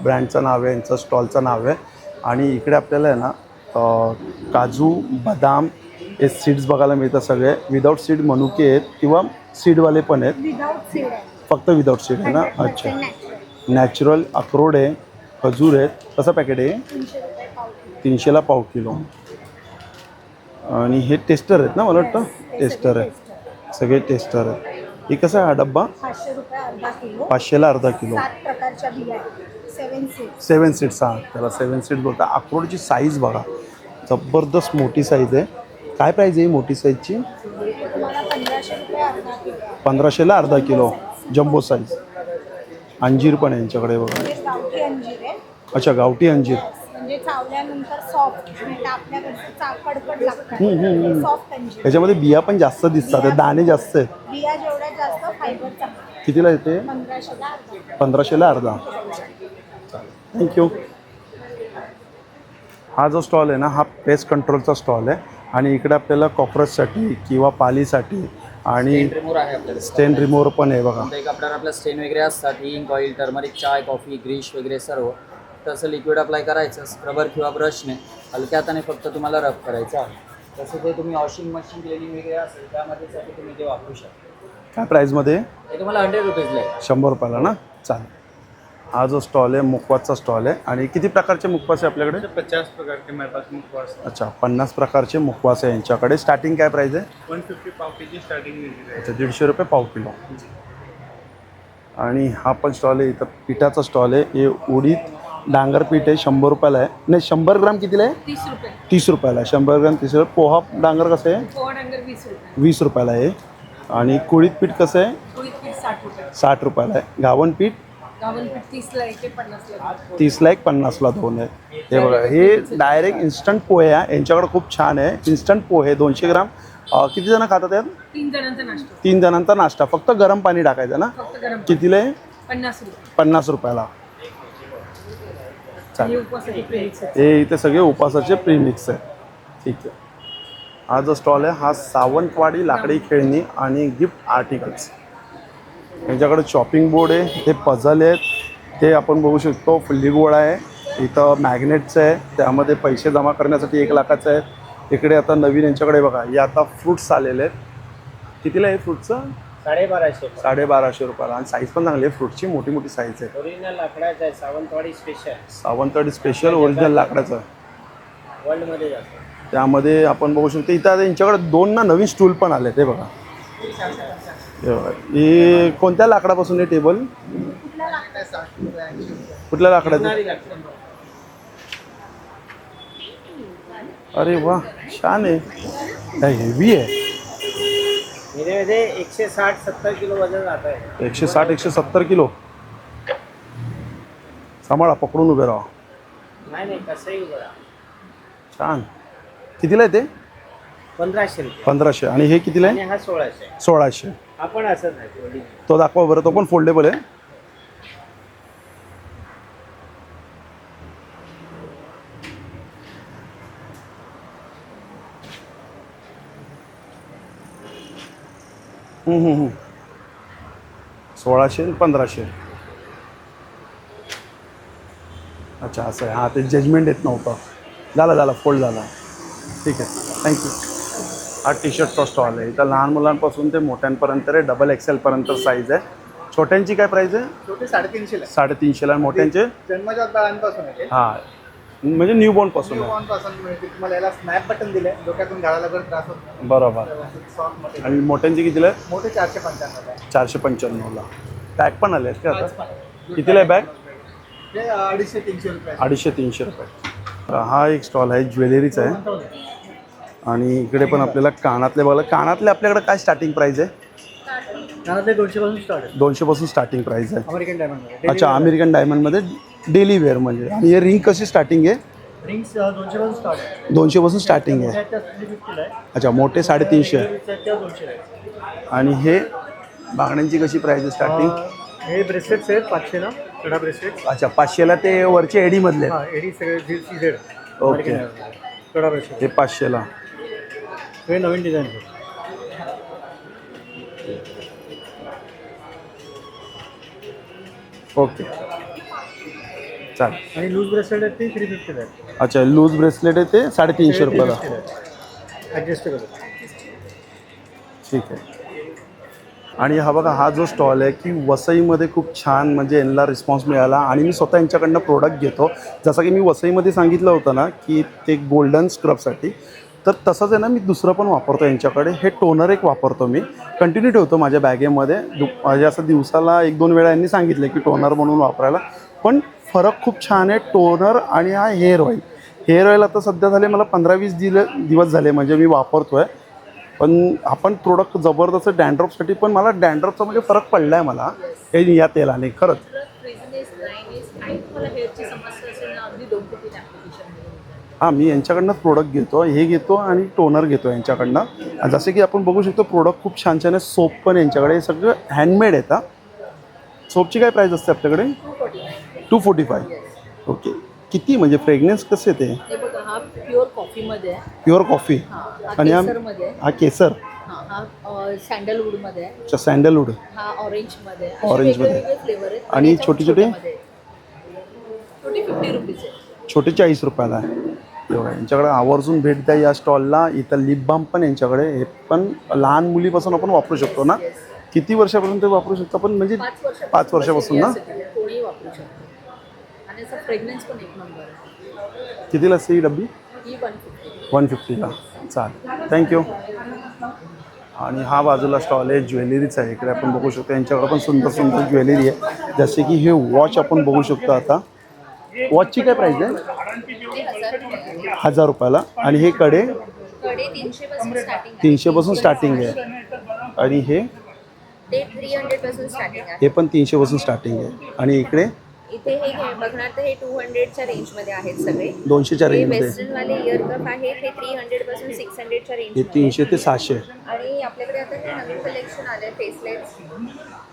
Speaker 1: ब्रँडचं नाव आहे, यांचं स्टॉलचं नाव आहे. आणि इकडे आपल्याला आहे ना काजू, बदाम हे सीड्स बघायला मिळतात. सगळे विदाऊट सीड मनुके आहेत किंवा सीडवाले पण आहेत.
Speaker 3: विदाउट सीड आहे.
Speaker 1: फक्त विदाऊट सीड आहे ना? अच्छा, नॅचरल अक्रोड आहे, खजूर आहेत. कसं पॅकेट आहे?
Speaker 3: 300 रुपये पाव किलो.
Speaker 1: 300ला पाव किलो. आणि हे टेस्टर आहेत ना, मला वाटतं टेस्टर आहे. सगळे टेस्टर आहेत. हे कसं आहे हा डब्बा?
Speaker 3: 500 रुपये अर्धा किलो.
Speaker 1: 500ला अर्धा किलो.
Speaker 3: 7 प्रकारच्या बिया आहेत. 7 सीड.
Speaker 1: 7 सीड्स. हां, त्याला 7 सीड्स बोलतात. अक्रोडची साईज बघा, जबरदस्त मोठी साईज आहे. काय प्राईज आहे मोठी साईजची?
Speaker 3: तुम्हाला 1500 रुपये अर्धा किलो.
Speaker 1: 1500ला अर्धा किलो जम्बो साईज. अंजीर पण आहे यांच्याकडे बघा.
Speaker 3: हे गावठी अंजीर आहे.
Speaker 1: अच्छा, गावठी अंजीर.
Speaker 3: म्हणजे चावल्यानंतर सॉफ्ट, म्हणजे आपल्याकडचं कडकड लागतात. सॉफ्ट अंजीर.
Speaker 1: याच्यामध्ये बिया पण जास्त दिसतात, ते दाणे जास्त आहेत.
Speaker 3: बिया जेवढ्या जास्त फायबर चांगलं.
Speaker 1: कितीला येते?
Speaker 3: 1500ला अर्धा.
Speaker 1: 1500ला अर्धा. थँक्यू. हा जो स्टॉल आहे ना, हा पेस्ट कंट्रोलचा स्टॉल आहे. आणि इकडे आपल्याला कॉक्रोचसाठी किंवा पालीसाठी आणि
Speaker 8: रिमूव्हर आहे आपल्याकडे.
Speaker 1: स्टेन रिमूव्हर पण आहे बघा.
Speaker 8: एक आपल्याला आपल्या स्टेन वगैरे असतात, इंक, ऑइल, टर्मरिक, चाय, कॉफी, ग्रीश वगैरे सर्व. तसं लिक्विड अप्लाय करायचं स्क्रबर किंवा ब्रशने हलक्या हाताने फक्त तुम्हाला रब करायचं आहे. तसं ते तुम्ही वॉशिंग मशीन क्लिनिंग वगैरे असेल त्यामध्ये तुम्ही ते वापरू शकता.
Speaker 1: काय प्राईजमध्ये?
Speaker 8: हे तुम्हाला 100 रुपीजला आहे.
Speaker 1: 100 रुपयाला ना? चालेल. हा जो स्टॉल आहे मुखवासचा स्टॉल आहे. आणि किती प्रकारचे मुखवास आहे आपल्याकडे?
Speaker 6: 50 प्रकार के मेरे पास मुखवास.
Speaker 1: अच्छा, 50 प्रकारचे मुखवास आहे यांच्याकडे. स्टार्टिंग काय प्राईज आहे?
Speaker 6: 150 पाव के जी स्टार्टिंग मिलती है.
Speaker 1: अच्छा, 150 रुपये पाव किलो. आणि हा पण स्टॉल आहे. इथं पिठाचा स्टॉल आहे. हे उडीद डांगर पीठ आहे, 100 रुपयाला आहे. नाही, 100 ग्राम कितीला आहे?
Speaker 5: 30 रुपये.
Speaker 1: 30 रुपयाला आहे. 100 ग्राम 30 रुपये. पोहा डांगर कसं आहे?
Speaker 5: पोहा डांगर 20 रुपये.
Speaker 1: 20 रुपयाला आहे. आणि कुळीत पीठ कसं आहे?
Speaker 5: उडीद पीठ 60 रुपये.
Speaker 1: 60 रुपयाला आहे. गावण पीठ
Speaker 5: गावण पीठ 30ला एक आहे, 50ला
Speaker 1: 30ला एक, 50ला 2 आहे. हे बघा, हे डायरेक्ट इन्स्टंट पोहे आहे. यांच्याकडे खूप छान आहे इन्स्टंट पोहे. 200 ग्राम. किती जण खातात यात?
Speaker 5: 3 जणांचा नाश्ता.
Speaker 1: 3 जणांचा नाश्ता. फक्त गरम पाणी टाकायचं ना?
Speaker 5: फक्त गरम.
Speaker 1: कितीला आहे?
Speaker 5: 50 रुपये.
Speaker 1: 50 रुपयाला.
Speaker 5: हे उपवासाचे प्लेट्स आहेत.
Speaker 1: हे इथे सगळे उपासाचे प्रीमिक्स आहे. ठीक आहे. हा जो स्टॉल आहे हा सावंतवाडी लाकडी खेळणी आणि गिफ्ट आर्टिकल्स. यांच्याकडे शॉपिंग बोर्ड आहे, हे पझल आहेत, ते आपण बघू शकतो. फुल्ली गोळा आहे. इथं मॅग्नेटचं आहे, त्यामध्ये पैसे जमा करण्यासाठी 1 लाखाचं आहे. इकडे आता नवीन यांच्याकडे बघा, हे आता फ्रूट्स आलेले आहेत. कितीला आहे फ्रूटचं?
Speaker 4: 1250.
Speaker 1: 1250 रुपयाला. आणि साईज पण चांगली आहे फ्रूटची, मोठी मोठी साईज आहे.
Speaker 4: ओरिजिनल लाकडाचं आहे, Sawantwadi special.
Speaker 1: Sawantwadi special original लाकडाचं.
Speaker 4: वर्ल्डमध्ये जातं.
Speaker 1: त्यामध्ये आपण बघू शकतो. इथं आता यांच्याकडे 2 ना नवीन स्टूल पण आले. ते बघा, हे बघा. हे कोणत्या लाकडापासून आहे टेबल? कुठल्या लाकडाचं? अरे वा, छान आहे. काय हेवी आहे.
Speaker 4: मध्ये 160-70 किलो वजन जात आहे.
Speaker 1: 160-170 किलो. सांभाळा, पकडून उभे राहा.
Speaker 4: नाही कसंही बघा.
Speaker 1: छान. कितीला आहे ते?
Speaker 4: 1500 रुपये.
Speaker 1: 1500. आणि हे कितीला
Speaker 4: आणि
Speaker 1: आहे?
Speaker 4: हा 1600.
Speaker 1: 1600.
Speaker 4: आपण असं नाही.
Speaker 1: तो दाखवा बरं. तो पण फोल्डेबल आहे. 1600 आणि 1500. अच्छा असं आहे. हां ते जजमेंट येत नव्हतं. झाला फोल्ड झाला. ठीक आहे थँक्यू. हा टी शर्टचा स्टॉल आहे. इथं लहान मुलांपासून ते मोठ्यांपर्यंत आहे. डबल XL साईज आहे. छोट्यांची काय प्राईस आहे?
Speaker 4: छोटे 350 ला
Speaker 1: 350 आणि मोठ्यांचे
Speaker 4: जन्मजात बाळांपासून आहे ते.
Speaker 1: हां म्हणजे न्यूबॉर्नपासून आहे.
Speaker 4: पासून मिळते. तुम्हाला याला स्नॅप बटन दिलंय, डोक्यातून घालायला जर त्रास होत नाही.
Speaker 1: बरोबर.
Speaker 4: सॉफ्ट मध्ये
Speaker 1: आणि मोठ्यांचे कितीला आहे?
Speaker 4: मोठे 495 ला
Speaker 1: 495ला. बॅग पण आले आहेत का आता? कितीला आहे बॅग?
Speaker 4: ते 250-300 रुपये
Speaker 1: 250-300 रुपये. हा एक स्टॉल आहे ज्वेलरीचा आहे. आणि इकडे पण आपल्याला कानातले बघा. कानातले आपल्याकडे काय स्टार्टिंग प्राईस आहे?
Speaker 4: ते 200 पासून स्टार्ट आहे.
Speaker 1: 200 पासून स्टार्टिंग प्राईस आहे.
Speaker 4: अमेरिकन डायमंड
Speaker 1: अच्छा अमेरिकन डायमंडमध्ये डेली वेअर म्हणजे. आणि हे रिंग कशी स्टार्टिंग आहे?
Speaker 4: रिंग्स 200 पासून स्टार्ट आहे.
Speaker 1: 200 पासून स्टार्टिंग आहे.
Speaker 4: 350 आहे.
Speaker 1: अच्छा मोठे 350.
Speaker 4: त्या 200 आहे.
Speaker 1: आणि हे बांगड्यांची कशी प्राईस आहे स्टार्टिंग?
Speaker 4: हे ब्रेसलेट्स आहेत 500 ला कडा ब्रेसलेट.
Speaker 1: अच्छा 500ला ते वरचे एडीमधले.
Speaker 4: हा एडी सगळे CZ
Speaker 1: ओके.
Speaker 4: कडा ब्रेसलेट.
Speaker 1: हे 500ला.
Speaker 4: हे नवीन डिझाईन आहे.
Speaker 1: ओके चालेल.
Speaker 4: आणि लूज ब्रेसलेट आहेत ते 350 ला आहे.
Speaker 1: अच्छा लूज ब्रेसलेट आहे ते 350 रुपयाला.
Speaker 4: ॲडजस्टेबल.
Speaker 1: ठीक आहे. आणि हा बघा हा जो स्टॉल आहे की वसईमध्ये खूप छान म्हणजे यांना रिस्पॉन्स मिळाला. आणि मी स्वतः यांच्याकडनं प्रोडक्ट घेतो. जसं की मी वसईमध्ये सांगितलं होतं ना की ते गोल्डन स्क्रबसाठी, तर तसंच आहे ना मी दुसरं पण वापरतो यांच्याकडे. हे टोनर एक वापरतो मी, कंटिन्यू ठेवतो माझ्या बॅगेमध्ये. म्हणजे असं दिवसाला 1-2 वेळा यांनी सांगितलं की टोनर म्हणून वापरायला. पण फरक खूप छान आहे टोनर आणि हा हेअर ऑइल. हेअर ऑइल आता सध्या झाले मला 15-20 दिवस झाले म्हणजे मी वापरतो आहे. पण आपण प्रोडक्ट जबरदस्त डॅन्ड्रफसाठी, पण मला डॅन्ड्रफचा म्हणजे फरक पडला आहे मला हे या तेलाने खरंच.
Speaker 5: फ्रीजनेस, ड्रायनेस आणि तुम्हाला हेअरची समस्या असेल ना अगदी 2 ते 3 ॲप्लिकेशन.
Speaker 1: हां मी यांच्याकडनंच प्रोडक्ट घेतो. हे घेतो आणि टोनर घेतो यांच्याकडनं. आणि जसे की आपण बघू शकतो प्रोडक्ट खूप छान छान आहे. सोप पण यांच्याकडे हे सगळं हँडमेड येतं. सोपची काय प्राईस असते आपल्याकडे? 245. ओके. किती म्हणजे फ्रेग्रन्स कसे ते?
Speaker 5: हे बघा हा प्युअर कॉफीमध्ये आहे.
Speaker 1: Pure coffee.
Speaker 5: हा
Speaker 1: आणि
Speaker 5: केसरमध्ये आहे.
Speaker 1: हा केसर.
Speaker 5: हा सँडलवूडमध्ये आहे.
Speaker 1: अच्छा सँडलवूड.
Speaker 5: हा ऑरेंजमध्ये आहे.
Speaker 1: ऑरेंजमध्ये.
Speaker 5: वेगवेगळे फ्लेवर आहेत.
Speaker 1: आणि
Speaker 5: याच्यावर
Speaker 1: छोटी छोटी?
Speaker 5: छोट्यामध्ये आहे. छोटी 50 रुपीज आहे.
Speaker 1: छोटे 40 रुपयाला आहे. एवढं यांच्याकडे आवर्जून भेट द्या या स्टॉलला. इथं लिप बाम पण यांच्याकडे. हे पण लहान मुलीपासून आपण वापरू शकतो ना? किती वर्षापासून ते वापरू शकतो आपण म्हणजे? 5 वर्षापासून ना?
Speaker 5: कोणीही वापरू शकतो. आणि याचा फ्रेग्रन्स पण एक नंबर आहे.
Speaker 1: कितीला असते ही डब्बी?
Speaker 5: ही 150.
Speaker 1: 150ला. चालेल थँक्यू. आणि हा बाजूला स्टॉल आहे ज्वेलरीचा आहे. इकडे आपण बघू शकतो यांच्याकडे पण सुंदर सुंदर ज्वेलरी आहे. जसे की हे वॉच आपण बघू शकतो. आता वॉचची काय प्राईस आहे? 1000 रुपयाला. आणि हे कडे 300 पासून स्टार्टिंग आहे. आणि हे
Speaker 9: ते 300 पासून स्टार्टिंग आहे.
Speaker 1: हे पण 300 पासून स्टार्टिंग आहे. आणि इकडे
Speaker 9: इथे हे बघणार तर हे 200च्या रेंजमध्ये आहेत सगळे.
Speaker 1: 200च्या
Speaker 9: हे
Speaker 1: रेंजमध्ये.
Speaker 9: वेस्टर्नवाले इयर कप आहेत हे 300 पासून 600च्या रेंज.
Speaker 1: हे 300 ते 700.
Speaker 9: आणि आपल्याकडे आता हे नवीन कलेक्शन आलं फेसलेट्स,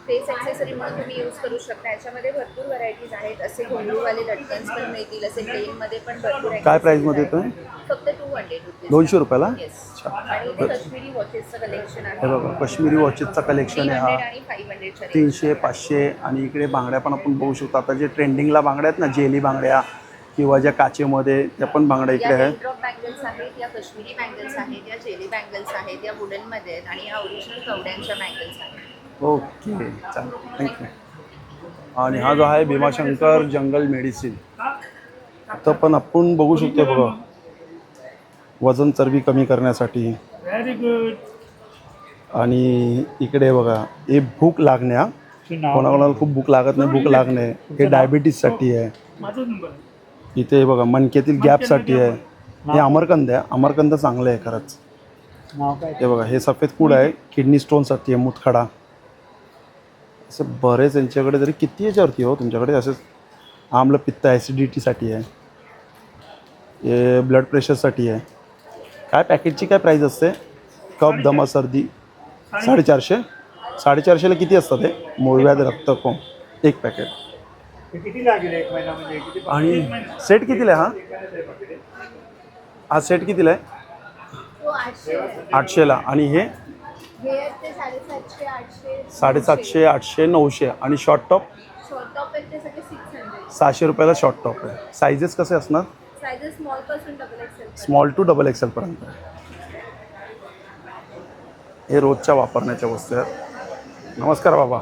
Speaker 9: फेस ॲक्सेसरी म्हणून तुम्ही यूज करू शकता. याच्यामध्ये भरपूर व्हरायटीज आहेत. असे घोंगरूवाले लटकन्स पण मिळतील. असे प्लेनमध्ये पण भरपूर.
Speaker 1: काय प्राईसमध्ये येतं?
Speaker 9: फक्त 200 रुपीज.
Speaker 1: 200 रुपयाला.
Speaker 9: येस. आणि इथे काश्मीरी वॉचेसचं कलेक्शन आहे.
Speaker 1: हे बघा काश्मीरी वॉचेसचं कलेक्शन आहे.
Speaker 9: 300
Speaker 1: हा
Speaker 9: आणि 500च्या रेंज.
Speaker 1: 300, 500. आणि इकडे बांगड्या पण आपण बघू शकतो. आता जे ट्रेंडिंगला बांगड्या आहेत ना जेली बांगड्या किंवा ज्या काचेमध्ये त्या पण बांगड्या इकडे आहेत.
Speaker 9: ड्रॉप बँगल्स आहेत, या काश्मीरी बँगल्स आहेत, या जेली बँगल्स आहेत, या वुडनमध्ये आहेत आणि या ओरिजिनल कवड्यांच्या बँगल्स आहेत.
Speaker 1: ओके चालेल थँक्यू. आणि हा जो आहे भीमाशंकर जंगल मेडिसिन. आता पण आपण बघू शकतो बघा वजन चरबी कमी करण्यासाठी.
Speaker 6: Very good.
Speaker 1: आणि इकडे बघा हे भूक लागण्या. कोणाकोणाला खूप भूक लागत नाही, भूक लागणे हे डायबिटीजसाठी आहे. इथे हे बघा मणक्यातील गॅपसाठी आहे. हे अमरकंद आहे. अमरकंद चांगलं आहे खरंच. हे बघा हे सफेद कूड आहे किडनी स्टोनसाठी आहे. मुतखडा असं बरेच यांच्याकडे. तरी किती याच्यावरती हो तुमच्याकडे? असेच आम्लपित्त ॲसिडिटीसाठी आहे. हे ब्लड प्रेशरसाठी आहे. काय पॅकेटची काय प्राईस असते? कप दमा सर्दी 450. 450ला किती असतं ते? मूळव्याध रक्तकोम एक पॅकेट.
Speaker 4: किती लागेल एक महिना म्हणजे किती?
Speaker 1: आणि सेट कितीला आहे हा सेट कितीला आहे? 800ला. आणि हे
Speaker 3: हे आहेत ते 750, 800.
Speaker 1: 750, 800, 900 आणि शॉर्ट टॉप
Speaker 3: शॉर्ट टॉप आहेत ते सगळे 600.
Speaker 1: 600 रुपयाला शॉर्ट टॉप आहे. सायझेस कसे असणार?
Speaker 3: सायझेस स्मॉल पासून double XL.
Speaker 1: Small to double XL पर्यंत. हे रोजच्या वापरण्याच्या वस्तू आहेत. नमस्कार बाबा.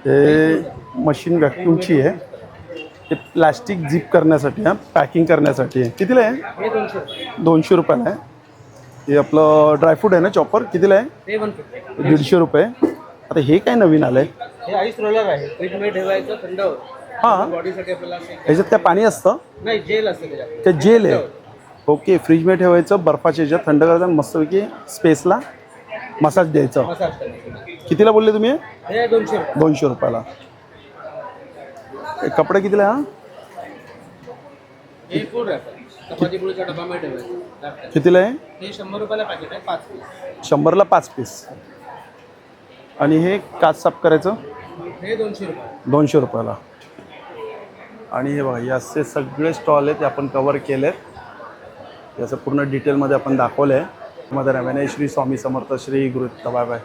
Speaker 1: हे मशीन व्हॅक्यूमची आहे. हे प्लॅस्टिक झिप करण्यासाठी आहे, पॅकिंग करण्यासाठी आहे. कितीला आहे? 200 रुपयाला आहे. हे आपलं ड्रायफ्रूट आहे ना चॉपर, कितीला आहे? 150 रुपये. आता हे काय नवीन आलं आहे?
Speaker 4: हे आईस रोलर आहे, फ्रीजमध्ये ठेवायचं थंड
Speaker 1: हां,
Speaker 4: बॉडीसाठी आपल्याला
Speaker 1: ह्याच्यात काय पाणी असतं?
Speaker 4: नाही जेल असते त्याच्यात.
Speaker 1: ते जेल आहे. ओके, फ्रीजमध्ये ठेवायचं, बर्फाच्या ह्याच्यात थंड करायचं, मस्तपैकी स्पेसला मसाज द्यायचं.
Speaker 4: मसाज करायचं.
Speaker 1: कितीला बोलले तुम्ही?
Speaker 4: हे 200 रुपये.
Speaker 1: 200 रुपयाला. हे कपडे कितीला आहे?
Speaker 4: हे फूड रॅपर चपाती पोळीचा डब्यामध्ये ठेवायचं.
Speaker 1: कितीला आहे?
Speaker 4: हे 100 रुपयाला पॅकेट आहे, 5 पीस.
Speaker 1: 100ला 5 पीस. आणि हे काच साफ करायचं
Speaker 4: हे 200 रुपये.
Speaker 1: 200 रुपयाला. आणि हे बघा, हे असे सगळे स्टॉल आहेत ते आपण कवर केले आहेत. याचं पूर्ण डिटेलमध्ये आपण दाखवलं आहे. मध्ये नव्याने श्री स्वामी समर्थ, श्री गुरुदत्त. Bye bye.